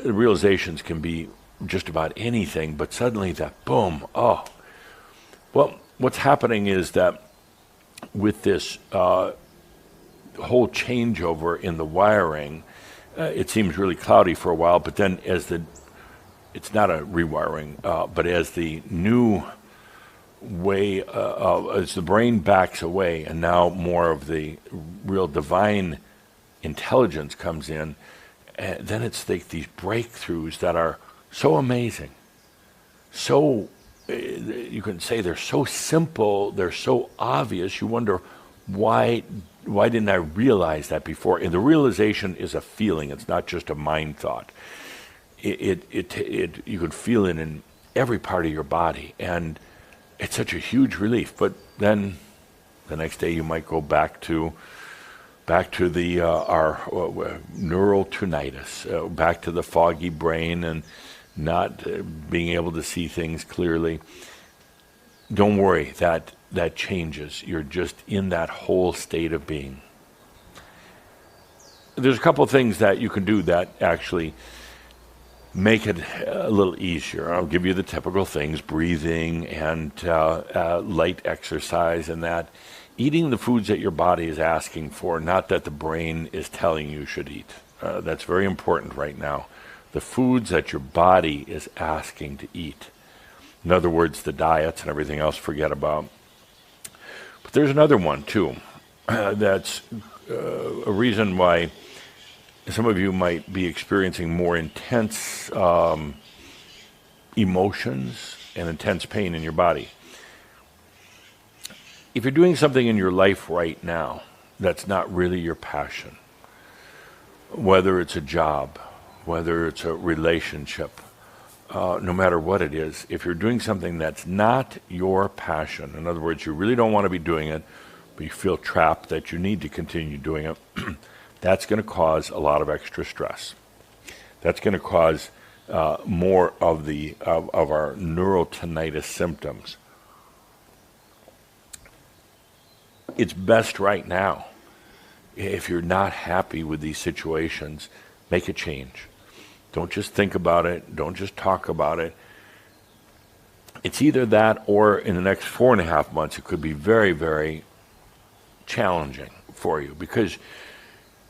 realizations can be just about anything, but suddenly that boom, oh. Well, what's happening is that with this whole changeover in the wiring, it seems really cloudy for a while, but then it's not a rewiring, but as the new way, as the brain backs away and now more of the real divine intelligence comes in, then it's like these breakthroughs that are so amazing, so you can say they're so simple, they're so obvious. You wonder why didn't I realize that before? And the realization is a feeling. It's not just a mind thought. You can feel it in every part of your body, and it's such a huge relief. But then the next day you might go back to the our neural tinnitus, back to the foggy brain and not being able to see things clearly. Don't worry, that changes. You're just in that whole state of being. There's a couple of things that you can do that actually make it a little easier. I'll give you the typical things: breathing and light exercise and that. Eating the foods that your body is asking for, not that the brain is telling you should eat. That's very important right now. The foods that your body is asking to eat. In other words, the diets and everything else, forget about. But there's another one too. That's a reason why some of you might be experiencing more intense emotions and intense pain in your body. If you're doing something in your life right now that's not really your passion, whether it's a job, whether it's a relationship, no matter what it is, if you're doing something that's not your passion, in other words, you really don't want to be doing it, but you feel trapped that you need to continue doing it, that's going to cause a lot of extra stress. That's going to cause more of our neural tinnitus symptoms. It's best right now, if you're not happy with these situations, make a change. Don't just think about it. Don't just talk about it. It's either that or in the next 4.5 months, it could be very, very challenging for you because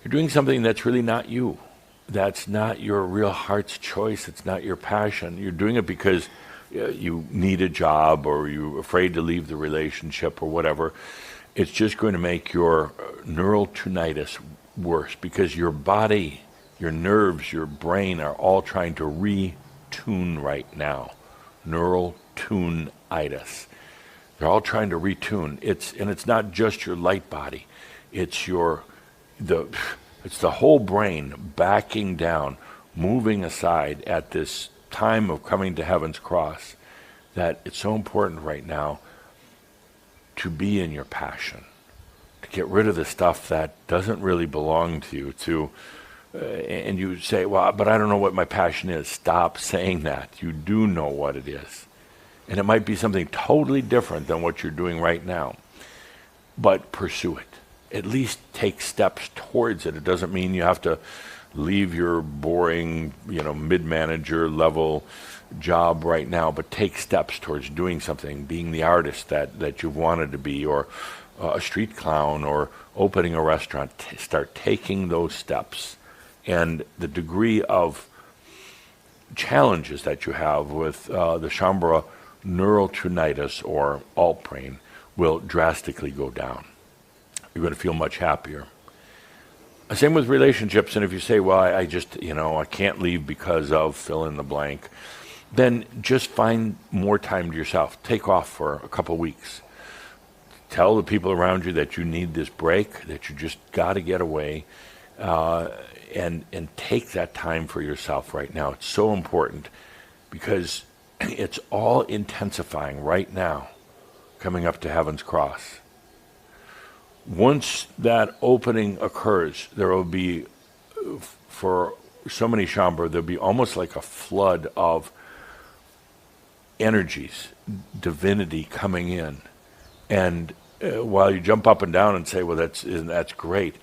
you're doing something that's really not you. That's not your real heart's choice. It's not your passion. You're doing it because you need a job or you're afraid to leave the relationship or whatever. It's just going to make your neural tinnitus worse because your body, your nerves, your brain are all trying to retune right now. Neural tinnitus. They're all trying to retune. It's not just your light body. It's the whole brain backing down, moving aside at this time of coming to heaven's cross, that it's so important right now to be in your passion, to get rid of the stuff that doesn't really belong to you, and you say, well, but I don't know what my passion is. Stop saying that. You do know what it is. And it might be something totally different than what you're doing right now. But pursue it. At least take steps towards it. It doesn't mean you have to leave your boring, mid-manager level job right now, but take steps towards doing something, being the artist that you've wanted to be, or a street clown, or opening a restaurant. Start taking those steps. And the degree of challenges that you have with the Shambhala neural tinnitus or alt brain will drastically go down. You're going to feel much happier. Same with relationships. And if you say, well, I just, I can't leave because of fill in the blank, then just find more time to yourself. Take off for a couple weeks. Tell the people around you that you need this break, that you just got to get away, and take that time for yourself right now. It's so important because it's all intensifying right now, coming up to heaven's cross. Once that opening occurs, there will be, for so many Shambhala, there'll be almost like a flood of energies, divinity coming in. And while you jump up and down and say, well, that's great.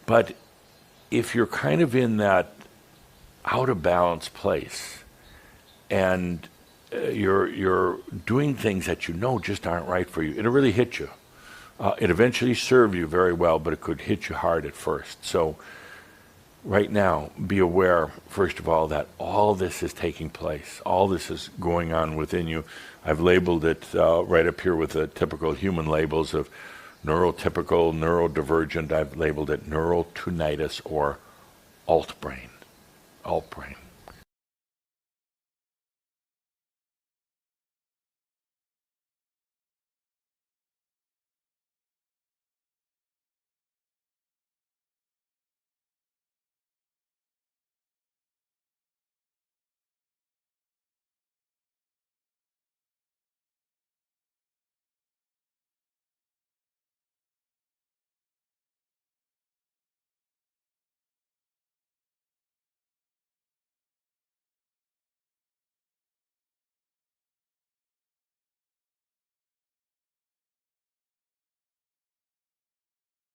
But if you're kind of in that out of balance place, and you're doing things that you know just aren't right for you. It'll really hit you. It eventually served you very well, but it could hit you hard at first. So right now, be aware, first of all, that all this is taking place. All this is going on within you. I've labeled it right up here with the typical human labels of neurotypical, neurodivergent. I've labeled it neural tinnitus or alt brain. Alt brain.